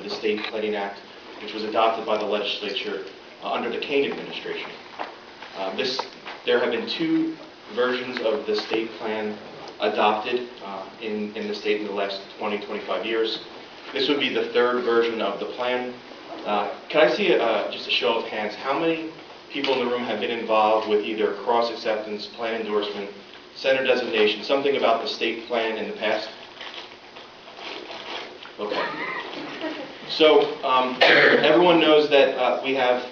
the State Planning Act, which was adopted by the legislature under the Kane administration. There have been two versions of the state plan adopted in the state in the last 20-25 years. This would be the third version of the plan. Can I see just a show of hands? How many people in the room have been involved with either cross-acceptance, plan endorsement, center designation, something about the state plan in the past? Okay. So everyone knows that we have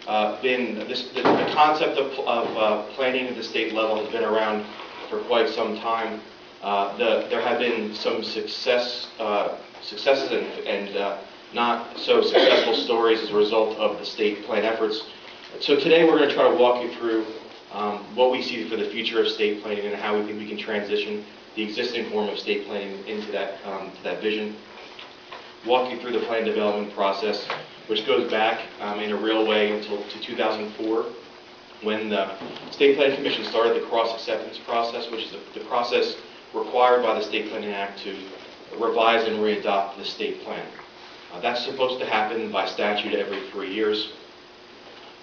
the concept of planning at the state level has been around for quite some time. There have been some successes and not so successful stories as a result of the state plan efforts. So today we're going to try to walk you through what we see for the future of state planning and how we think we can transition the existing form of state planning into that vision. Walk you through the plan development process, which goes back in a real way until 2004, when the State Planning Commission started the cross-acceptance process, which is the process required by the State Planning Act to revise and readopt the state plan. That's supposed to happen by statute every 3 years.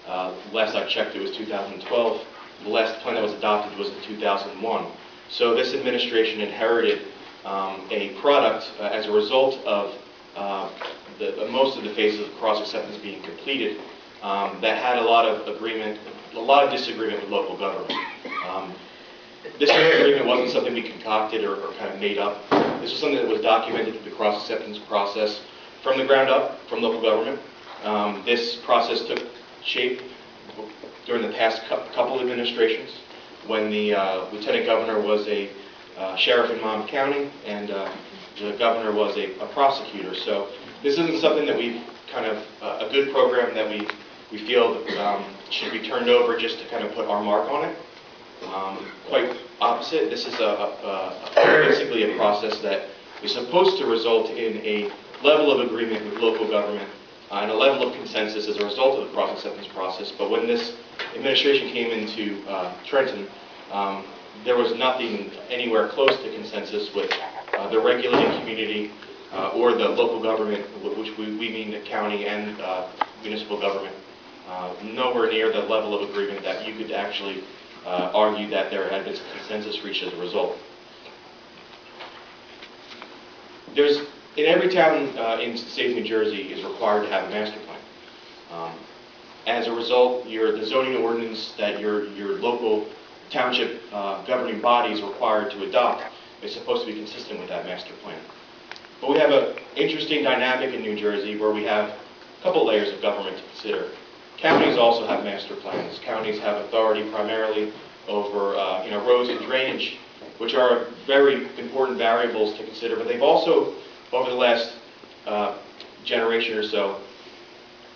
Last I checked, it was 2012. The last plan that was adopted was in 2001. So this administration inherited a product as a result of most of the phases of cross-acceptance being completed that had a lot of disagreement with local government. This agreement wasn't something we concocted or kind of made up. This was something that was documented through the cross-acceptance process from the ground up, from local government. This process took shape during the past couple of administrations when the lieutenant governor was a sheriff in Monmouth County and the governor was a prosecutor. So this isn't something that we've kind of, a good program that we feel should be turned over just to kind of put our mark on it. Quite opposite, this is basically a process that is supposed to result in a level of agreement with local government and a level of consensus as a result of the cross-acceptance process. But when this administration came into Trenton, there was nothing anywhere close to consensus with the regulating community or the local government, which we mean the county and municipal government. Nowhere near the level of agreement that you could actually argue that there had been consensus reached as a result. In every town in the state of New Jersey is required to have a master plan. As a result, the zoning ordinance that your local township governing body is required to adopt is supposed to be consistent with that master plan. But we have an interesting dynamic in New Jersey where we have a couple layers of government to consider. Counties also have master plans. Counties have authority primarily over roads and drainage, which are very important variables to consider. But they've also, over the last generation or so,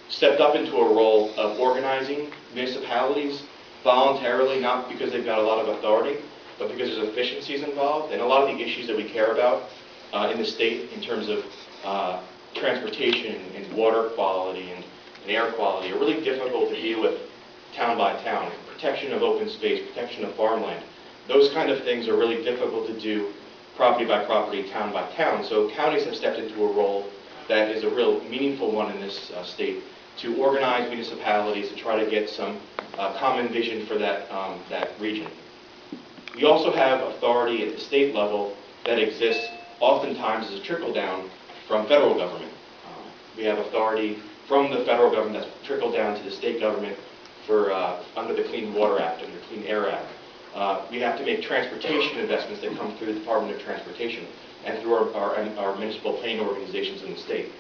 stepped up into a role of organizing municipalities voluntarily, not because they've got a lot of authority, but because there's efficiencies involved. And a lot of the issues that we care about in the state in terms of transportation and water quality and air quality are really difficult to deal with town by town. Protection of open space, protection of farmland. Those kind of things are really difficult to do property by property, town by town. So counties have stepped into a role that is a real meaningful one in this state to organize municipalities to try to get some common vision for that region. We also have authority at the state level that exists oftentimes as a trickle-down from federal government. We have authority from the federal government that's trickled down to the state government for under the Clean Water Act, under the Clean Air Act. We have to make transportation investments that come through the Department of Transportation and through our municipal planning organizations in the state.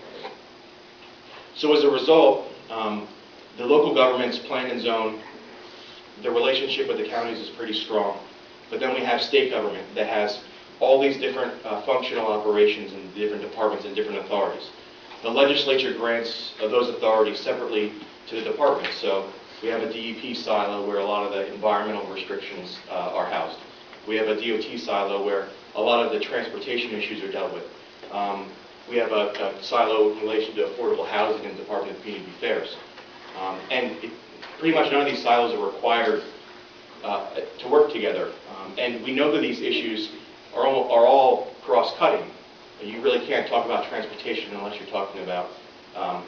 So as a result, the local governments plan and zone, the relationship with the counties is pretty strong. But then we have state government that has all these different functional operations and different departments and different authorities. The legislature grants those authorities separately to the departments. So we have a DEP silo where a lot of the environmental restrictions are housed. We have a DOT silo where a lot of the transportation issues are dealt with. We have a silo in relation to affordable housing in the Department of Community Affairs. Pretty much none of these silos are required to work together. And we know that these issues are all cross-cutting. You really can't talk about transportation unless you're talking about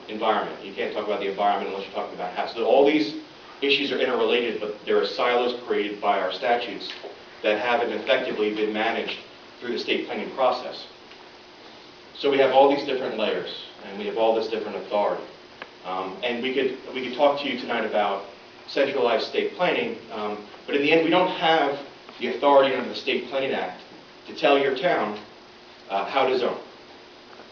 environment. You can't talk about the environment unless you're talking about house. So all these issues are interrelated, but there are silos created by our statutes that haven't effectively been managed through the state planning process. So we have all these different layers, and we have all this different authority. And we could talk to you tonight about centralized state planning, but in the end, we don't have the authority under the State Planning Act to tell your town how to zone.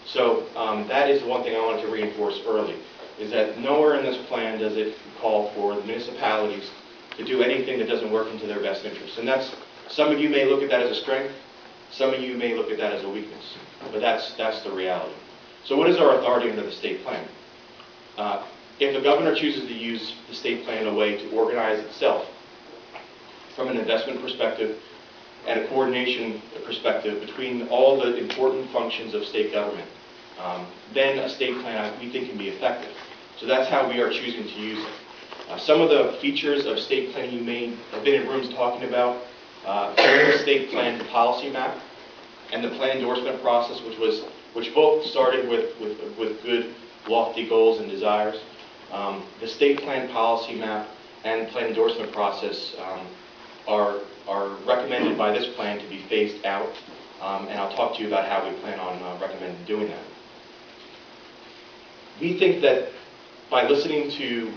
So that is the one thing I wanted to reinforce early, is that nowhere in this plan does it call for the municipalities to do anything that doesn't work into their best interest. And that's, some of you may look at that as a strength, some of you may look at that as a weakness, but that's the reality. So what is our authority under the state plan? If the governor chooses to use the state plan in a way to organize itself from an investment perspective and a coordination perspective between all the important functions of state government, then a state plan, we think, can be effective. So that's how we are choosing to use it. Some of the features of state planning you may have been in rooms talking about, the state plan policy map and the plan endorsement process, which both started with good, lofty goals and desires. The state plan policy map and plan endorsement process are recommended by this plan to be phased out, and I'll talk to you about how we plan on recommending doing that. We think that by listening to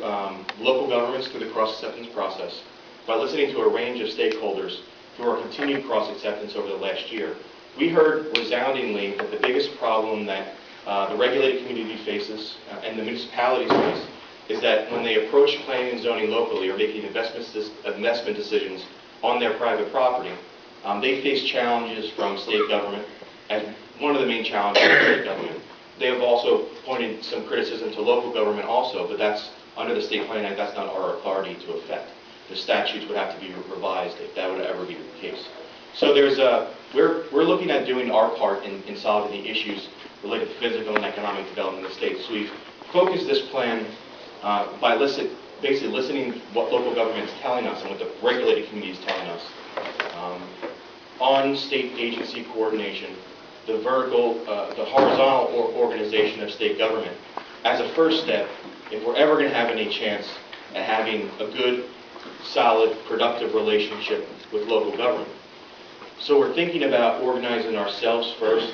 local governments through the cross-acceptance process, by listening to a range of stakeholders through our continued cross-acceptance over the last year, we heard resoundingly that the biggest problem that the regulated community faces and the municipalities face is that when they approach planning and zoning locally or making investment decisions on their private property, they face challenges from state government as one of the main challenges of state government. They have also pointed some criticism to local government also, but that's under the State Planning Act, that's not our authority to effect. The statutes would have to be revised if that would ever be the case. So we're looking at doing our part in solving the issues related to physical and economic development in the state. So we've focused this plan by basically listening to what local government is telling us and what the regulated community is telling us on state agency coordination, the horizontal organization of state government as a first step if we're ever going to have any chance at having a good, solid, productive relationship with local government. So we're thinking about organizing ourselves first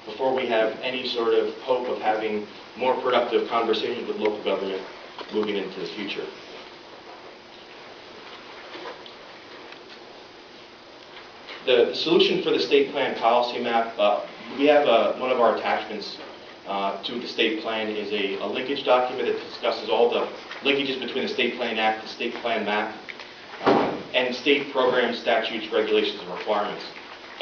before we have any sort of hope of having more productive conversations with local government moving into the future. The solution for the state plan policy map, we have one of our attachments to the state plan is a linkage document that discusses all the linkages between the State Planning Act, the state plan map, and state programs, statutes, regulations, and requirements.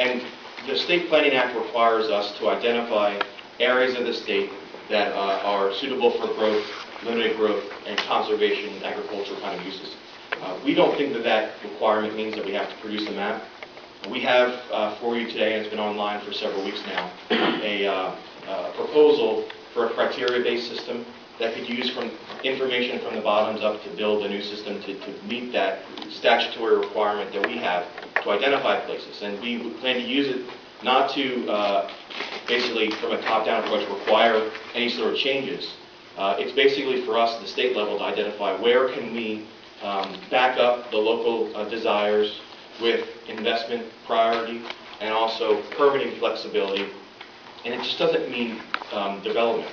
And the State Planning Act requires us to identify areas of the state that are suitable for growth, limited growth, and conservation and agricultural kind of uses. We don't think that requirement means that we have to produce a map. We have for you today, and it's been online for several weeks now, a proposal for a criteria-based system that could use from information from the bottoms up to build a new system to meet that statutory requirement that we have to identify places. And we plan to use it not to basically from a top-down approach require any sort of changes. It's basically for us at the state level to identify where can we back up the local desires with investment priority and also permitting flexibility. And it just doesn't mean development.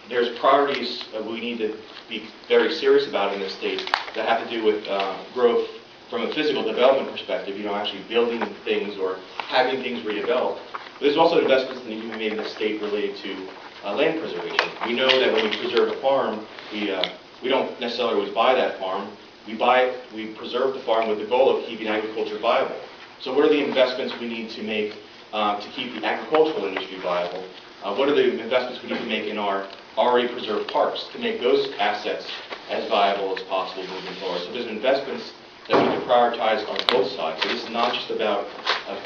There's priorities we need to be very serious about in this state that have to do with growth from a physical development perspective, actually building things or having things redeveloped. But there's also investments that need to be made in the state related to land preservation. We know that when we preserve a farm, we don't necessarily always buy that farm. We preserve the farm with the goal of keeping agriculture viable. So what are the investments we need to make to keep the agricultural industry viable? What are the investments we need to make in our already preserved parks to make those assets as viable as possible moving forward? So there's investments that we need to prioritize on both sides. So this is not just about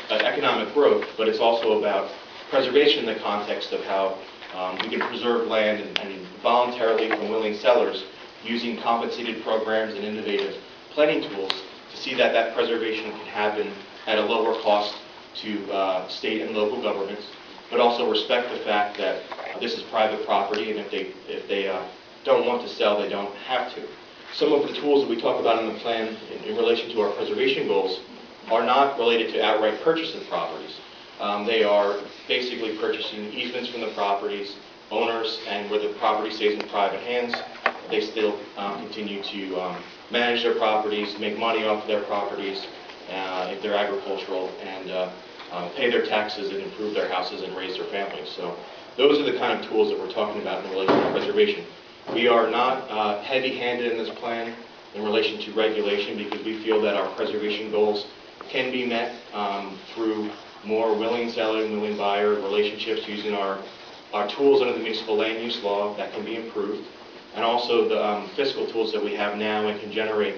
economic growth, but it's also about preservation in the context of how we can preserve land and voluntarily from willing sellers using compensated programs and innovative planning tools to see that that preservation can happen at a lower cost to state and local governments but also respect the fact that this is private property, and if they don't want to sell, they don't have to. Some of the tools that we talk about in the plan in relation to our preservation goals are not related to outright purchase of properties. They are basically purchasing easements from the properties, owners, and where the property stays in private hands, they still continue to manage their properties, make money off of their properties if they're agricultural, and pay their taxes and improve their houses and raise their families. So those are the kind of tools that we're talking about in relation to preservation. We are not heavy-handed in this plan in relation to regulation because we feel that our preservation goals can be met through more willing seller and willing buyer relationships using our tools under the municipal land use law that can be improved, and also the fiscal tools that we have now and can generate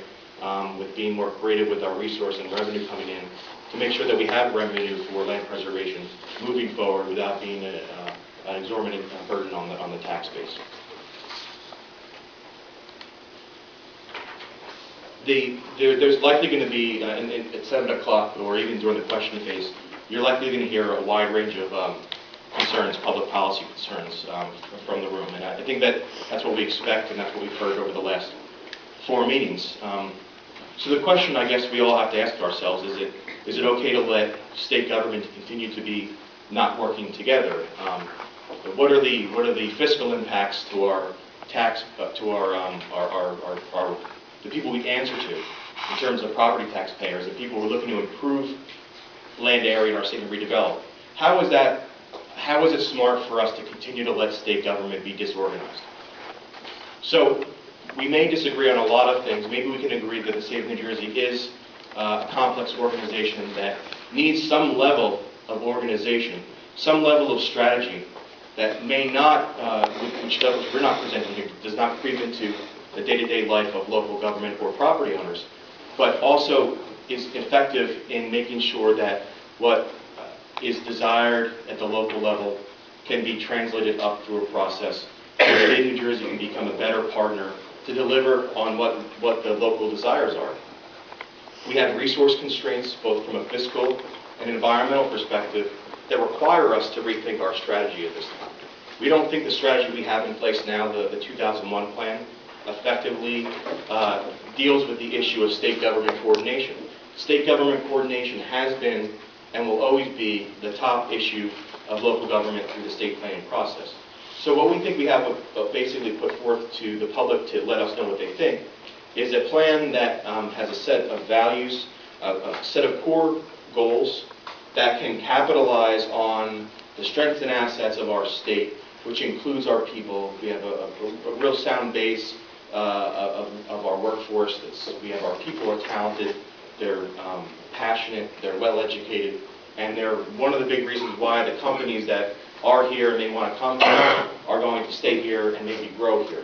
with being more creative with our resource and revenue coming in to make sure that we have revenue for land preservation moving forward without being an exorbitant burden on the tax base. There's likely going to be, at 7 o'clock or even during the question phase, you're likely going to hear a wide range of concerns, public policy concerns from the room. And I think that's what we expect, and that's what we've heard over the last 4 meetings. So the question I guess we all have to ask ourselves is it okay to let state government continue to be not working together? What are the fiscal impacts to our tax, to the people we answer to in terms of property taxpayers, the people who are looking to improve land area in our state and redevelop? How is it smart for us to continue to let state government be disorganized? So we may disagree on a lot of things. Maybe we can agree that the state of New Jersey is a complex organization that needs some level of organization, some level of strategy that may not, which we're not presenting here, does not creep into the day-to-day life of local government or property owners, but also is effective in making sure that what is desired at the local level can be translated up through a process so the state of New Jersey can become a better partner to deliver on what the local desires are. We have resource constraints, both from a fiscal and environmental perspective, that require us to rethink our strategy at this time. We don't think the strategy we have in place now, the 2001 plan, effectively deals with the issue of state government coordination. State government coordination has been and will always be the top issue of local government through the state planning process. So what we think we have basically put forth to the public to let us know what they think is a plan that has a set of values, a set of core goals that can capitalize on the strengths and assets of our state, which includes our people. We have a real sound base of our workforce. We have our people are talented, they're passionate, they're well educated, and they're one of the big reasons why the companies that are here and may want to come here are going to stay here and maybe grow here.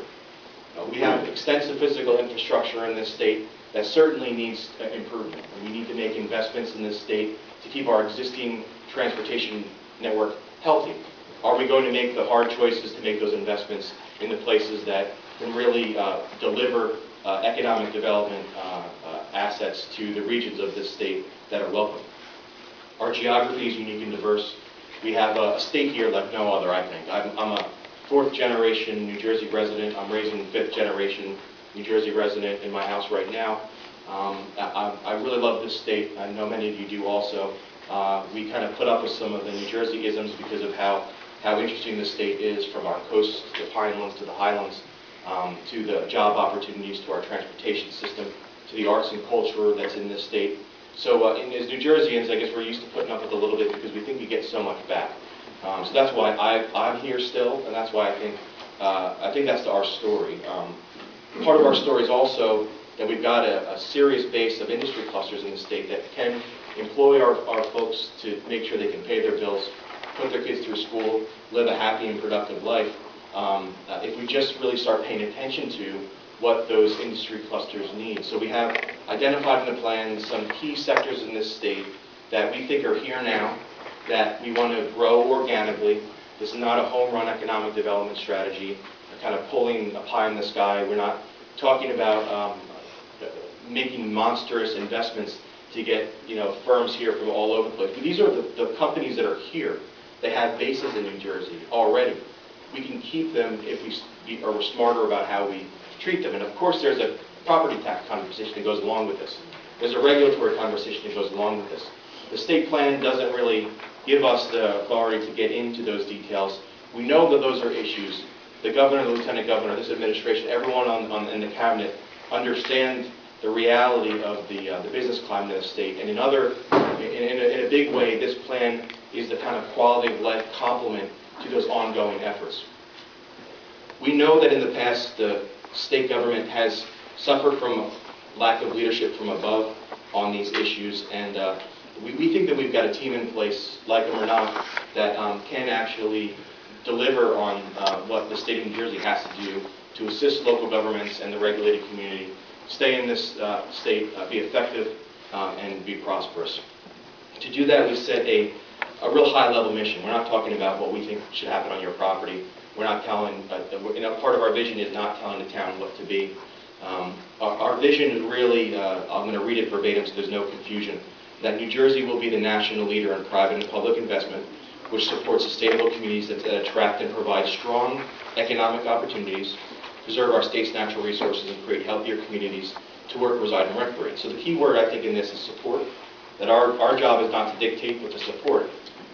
We have extensive physical infrastructure in this state that certainly needs improvement. We need to make investments in this state to keep our existing transportation network healthy. Are we going to make the hard choices to make those investments in the places that can really deliver economic development assets to the regions of this state that are welcome? Our geography is unique and diverse. We have a state here like no other, I think. I'm a 4th generation New Jersey resident. I'm raising 5th generation New Jersey resident in my house right now. I really love this state. I know many of you do also. We kind of put up with some of the New Jersey isms because of how interesting this state is, from our coasts to the Pinelands to the Highlands, to the job opportunities, to our transportation system, to the arts and culture that's in this state. So as New Jerseyans, I guess we're used to putting up with a little bit because we think we get so much back. So that's why I'm here still, and that's why I think that's our story. Part of our story is also that we've got a serious base of industry clusters in the state that can employ our folks to make sure they can pay their bills, put their kids through school, live a happy and productive life. If we just really start paying attention to what those industry clusters need. So we have identified in the plan some key sectors in this state that we think are here now, that we want to grow organically. This is not a home run economic development strategy, kind of pulling a pie in the sky. We're not talking about making monstrous investments to get firms here from all over the place. But these are the companies that are here that have bases in New Jersey already. We can keep them if we are smarter about how we treat them. And of course, there's a property tax conversation that goes along with this. There's a regulatory conversation that goes along with this. The state plan doesn't really give us the authority to get into those details. We know that those are issues. The governor, the lieutenant governor, this administration, everyone in the cabinet understand the reality of the business climate of the state. And in a big way, this plan is the kind of quality of life complement to those ongoing efforts. We know that in the past, the state government has suffered from lack of leadership from above on these issues, and we think that we've got a team in place, like them or not, that can actually deliver on what the state of New Jersey has to do to assist local governments and the regulated community stay in this state, be effective, and be prosperous. To do that, we set a real high-level mission. We're not talking about what we think should happen on your property. We're not telling, part of our vision is not telling the town what to be. Our vision is really, I'm going to read it verbatim so there's no confusion, that New Jersey will be the national leader in private and public investment, which supports sustainable communities that attract and provide strong economic opportunities, preserve our state's natural resources, and create healthier communities to work, reside, and recreate. So the key word, I think, in this is support. That our job is not to dictate, but to support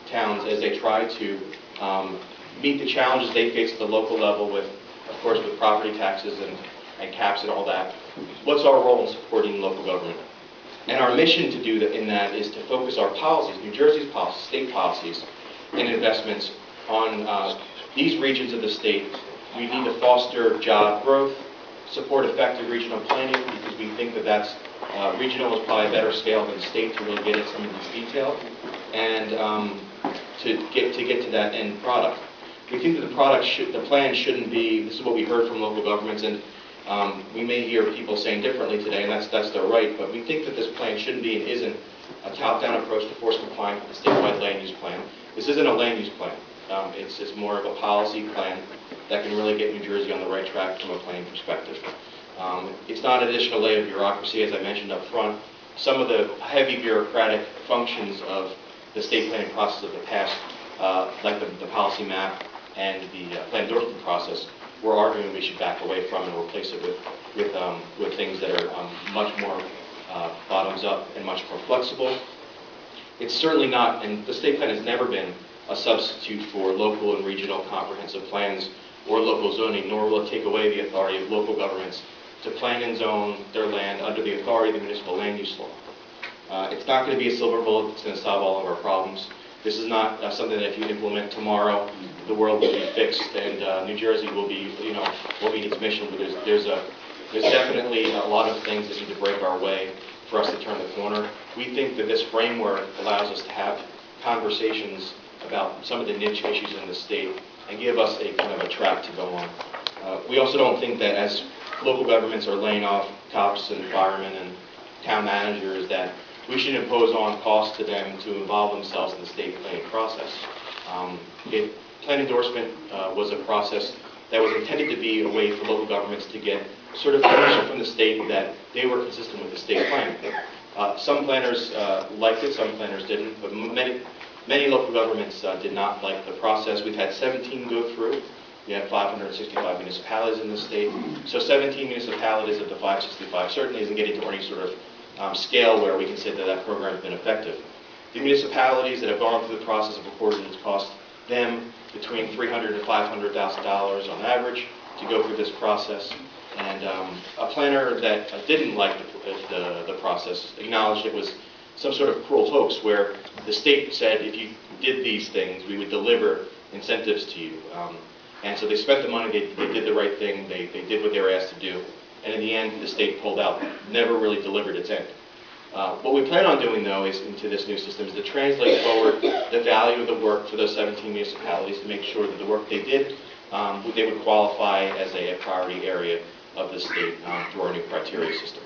towns as they try to meet the challenges they face at the local level with, of course, with property taxes and caps and all that. What's our role in supporting local government? And our mission to do that in that is to focus our policies, New Jersey's policies, state policies, and investments on these regions of the state. We need to foster job growth, support effective regional planning, because we think that that's regional is probably a better scale than state to really get at some of these details, and to get to that end product. We think that the plan shouldn't be. This is what we heard from local governments, and we may hear people saying differently today, and that's their right. But we think that this plan shouldn't be and isn't a top-down approach to force compliance with the statewide land use plan. This isn't a land use plan. It's more of a policy plan that can really get New Jersey on the right track from a planning perspective. It's not an additional layer of bureaucracy, as I mentioned up front. Some of the heavy bureaucratic functions of the state planning process of the past, like the policy map and the plan endorsement process, we're arguing we should back away from and replace it with things that are much more bottoms up and much more flexible. It's certainly not, and the state plan has never been a substitute for local and regional comprehensive plans or local zoning, nor will it take away the authority of local governments to plan and zone their land under the authority of the municipal land use law. It's not going to be a silver bullet that's going to solve all of our problems. This is not something that if you implement tomorrow, the world will be fixed and New Jersey will be, will meet its mission. But there's definitely a lot of things that need to break our way for us to turn the corner. We think that this framework allows us to have conversations about some of the niche issues in the state and give us a kind of a track to go on. We also don't think that as local governments are laying off cops and firemen and town managers that we should impose on costs to them to involve themselves in the state planning process. Plan endorsement was a process that was intended to be a way for local governments to get certification from the state that they were consistent with the state plan. Some planners liked it, some planners didn't, but many local governments did not like the process. We've had 17 go through. We have 565 municipalities in the state. So 17 municipalities of the 565 certainly isn't getting to any sort of scale where we can say that that program has been effective. The municipalities that have gone through the process of recording it's cost them between $300,000 to $500,000 on average to go through this process. And a planner that didn't like the process acknowledged it was some sort of cruel hoax where the state said if you did these things, we would deliver incentives to you. And so they spent the money, they did the right thing, they did what they were asked to do, and in the end, the state pulled out, never really delivered its end. What we plan on doing, though, is into this new system is to translate forward the value of the work for those 17 municipalities to make sure that the work they did, they would qualify as a priority area of the state through our new criteria system.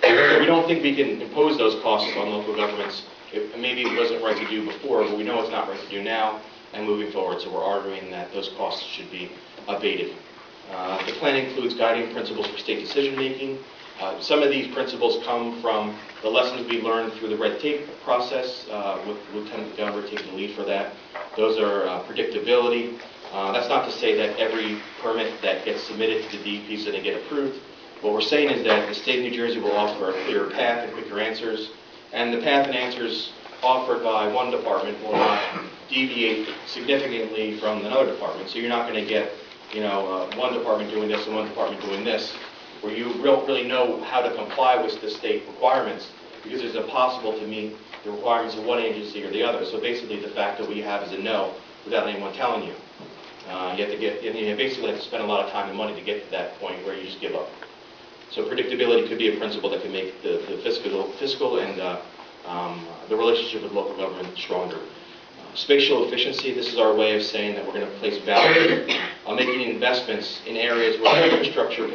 We don't think we can impose those costs on local governments. Maybe it wasn't right to do before, but we know it's not right to do now and moving forward, so we're arguing that those costs should be abated. The plan includes guiding principles for state decision-making, Some of these principles come from the lessons we learned through the red tape process, with Lieutenant Governor taking the lead for that. Those are predictability. That's not to say that every permit that gets submitted to the DEP is going to get approved. What we're saying is that the state of New Jersey will offer a clearer path and quicker answers, and the path and answers offered by one department will not deviate significantly from another department. So you're not going to get, one department doing this and one department doing this, where you don't really know how to comply with the state requirements, because it's impossible to meet the requirements of one agency or the other. So basically the fact that we have is a no without anyone telling you. You basically have to spend a lot of time and money to get to that point where you just give up. So predictability could be a principle that can make the fiscal and the relationship with local government stronger. Spatial efficiency, this is our way of saying that we're going to place value on making investments in areas where infrastructure can